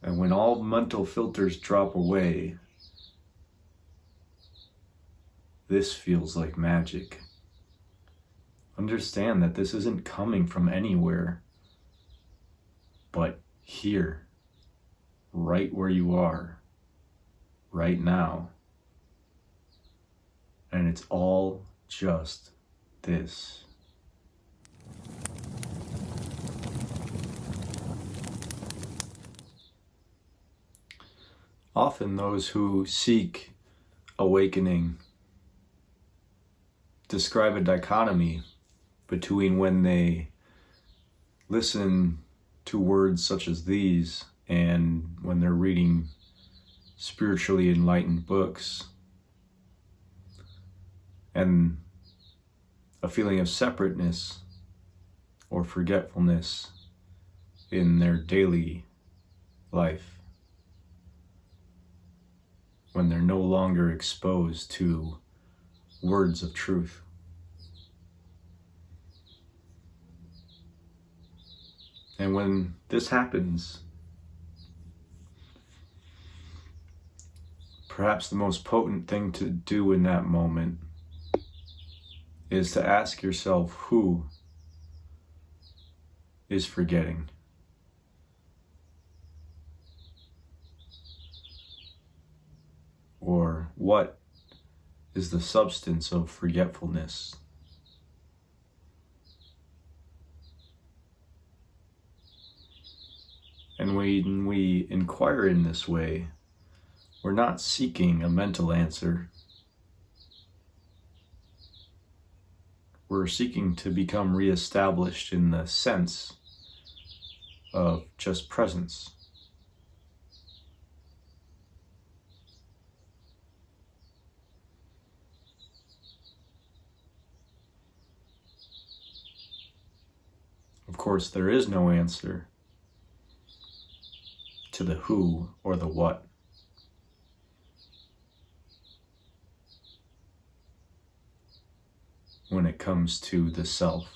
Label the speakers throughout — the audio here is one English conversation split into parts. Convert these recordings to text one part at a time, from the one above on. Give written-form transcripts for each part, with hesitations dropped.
Speaker 1: And when all mental filters drop away, this feels like magic. Understand that this isn't coming from anywhere, but here, right where you are, right now. And it's all just this. Often those who seek awakening describe a dichotomy between when they listen to words such as these and when they're reading spiritually enlightened books, and a feeling of separateness or forgetfulness in their daily life, when they're no longer exposed to words of truth. And when this happens, perhaps the most potent thing to do in that moment is to ask yourself, who is forgetting? Or what is the substance of forgetfulness? And when we inquire in this way, we're not seeking a mental answer. We're seeking to become reestablished in the sense of just presence. Of course, there is no answer to the who or the what. When it comes to the self,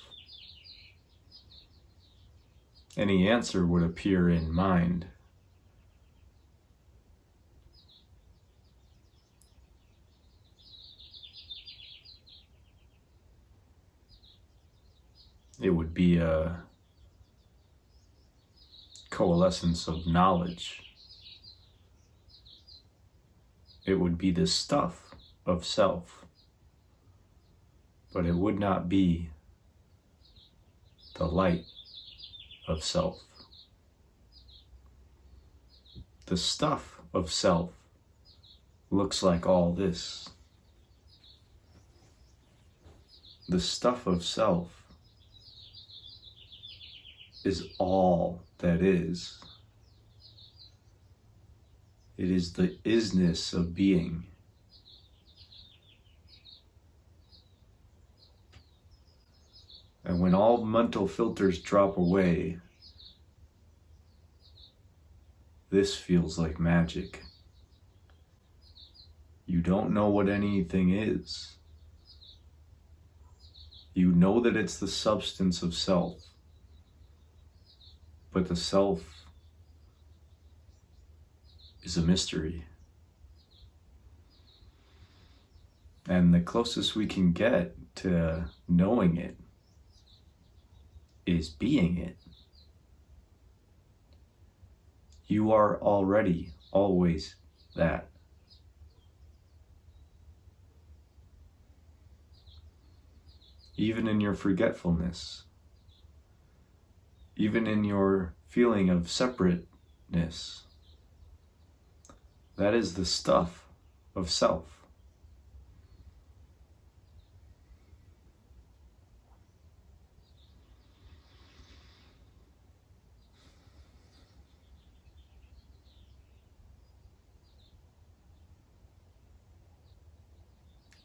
Speaker 1: any answer would appear in mind. It would be a coalescence of knowledge. It would be the stuff of self, but it would not be the light of self. The stuff of self looks like all this. The stuff of self is all that is. It is the isness of being. And when all mental filters drop away, this feels like magic. You don't know what anything is. You know that it's the substance of self. But the self is a mystery. And the closest we can get to knowing it is being it. You are already always that. Even in your forgetfulness, even in your feeling of separateness, that is the stuff of self.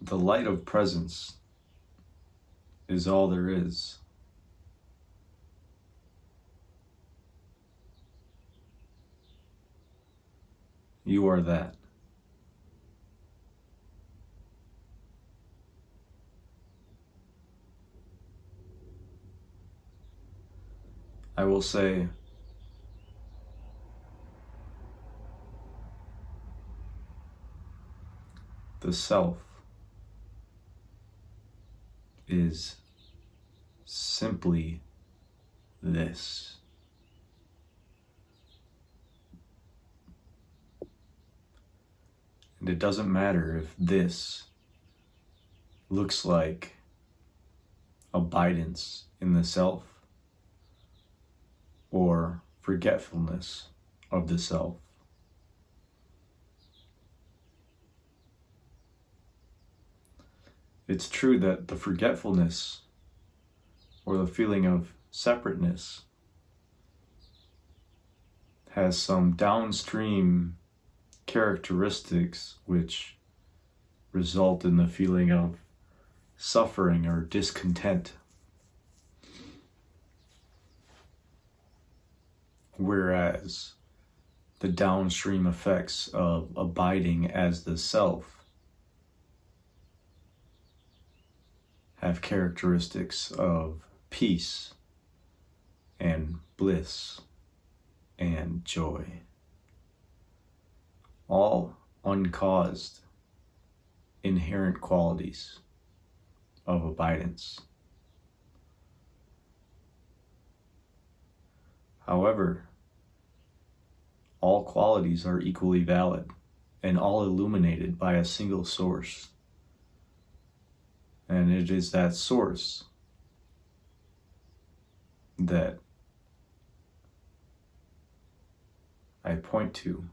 Speaker 1: The light of presence is all there is. You are that. I will say, the self is simply this. And it doesn't matter if this looks like abidance in the self or forgetfulness of the self. It's true that the forgetfulness or the feeling of separateness has some downstream characteristics which result in the feeling of suffering or discontent. Whereas the downstream effects of abiding as the self have characteristics of peace and bliss and joy, all uncaused, inherent qualities of abidance. However, all qualities are equally valid and all illuminated by a single source. And it is that source that I point to.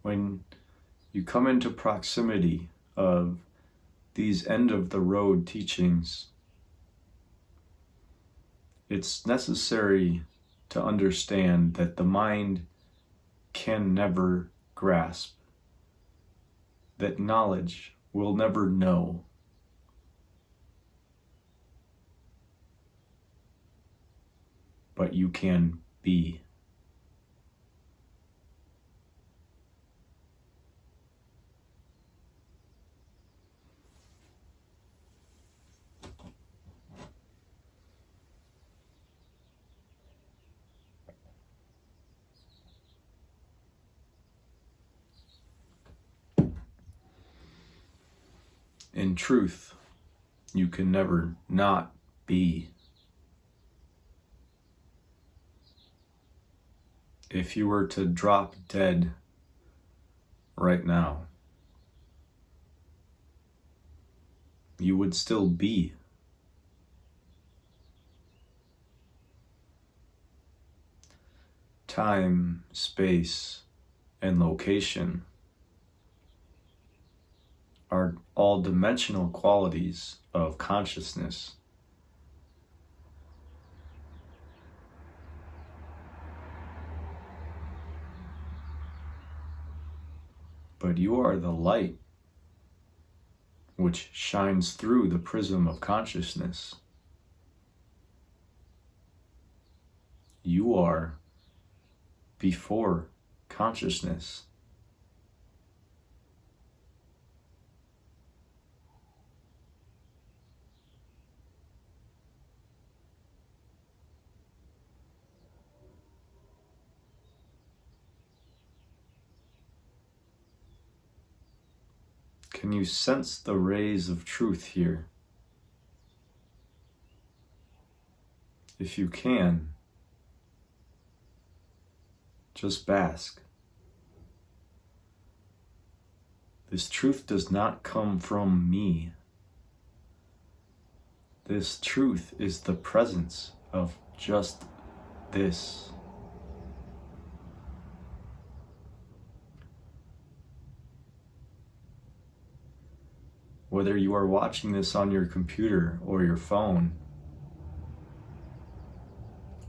Speaker 1: When you come into proximity of these end-of-the-road teachings, it's necessary to understand that the mind can never grasp, that knowledge will never know. But you can be. In truth, you can never not be. If you were to drop dead right now, you would still be. Time, space, and location are all dimensional qualities of consciousness. But you are the light which shines through the prism of consciousness. You are before consciousness. Can you sense the rays of truth here? If you can, just bask. This truth does not come from me. This truth is the presence of just this. Whether you are watching this on your computer or your phone,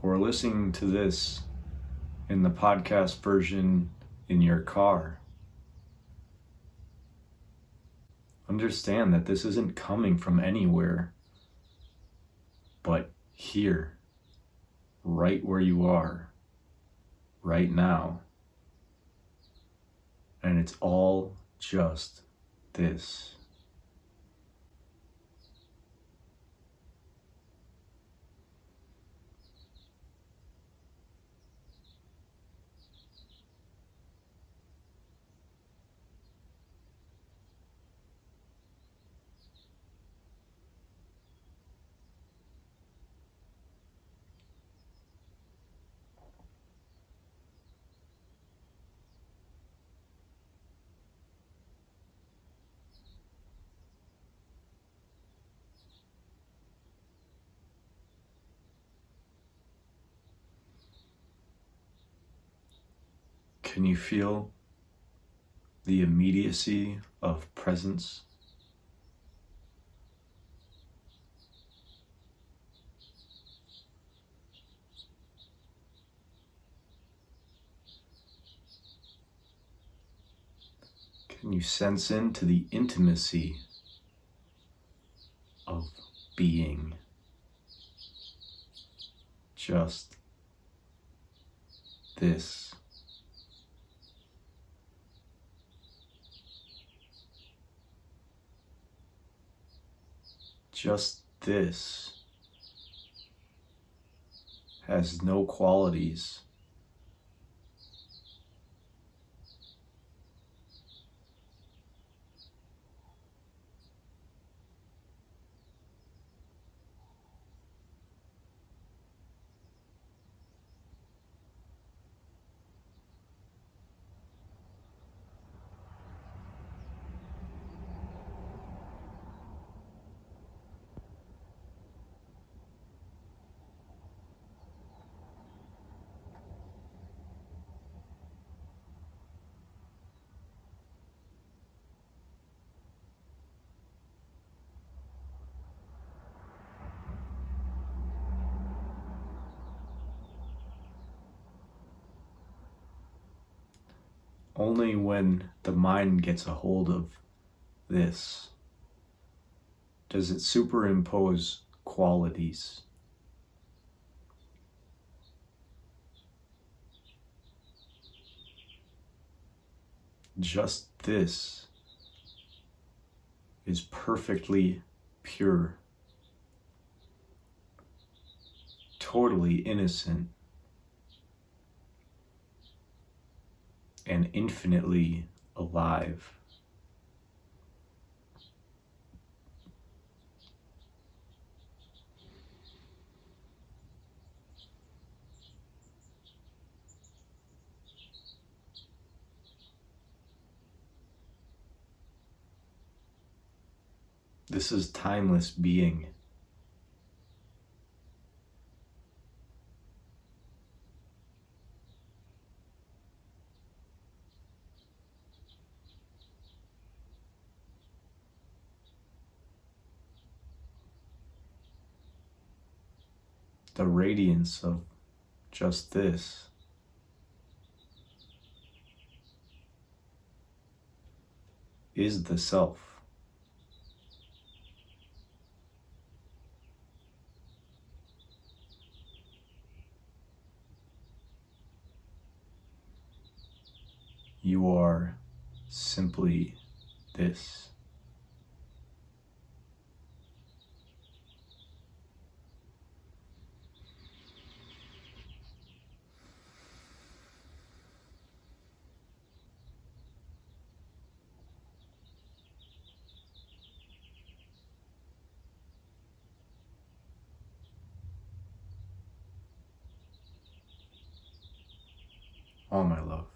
Speaker 1: or listening to this in the podcast version in your car, understand that this isn't coming from anywhere but here, right where you are, right now. And it's all just this. Can you feel the immediacy of presence? Can you sense into the intimacy of being? Just this. Just this has no qualities. Only when the mind gets a hold of this does it superimpose qualities. Just this is perfectly pure, totally innocent, and infinitely alive. This is timeless being. The radiance of just this is the self. You are simply this. All my love.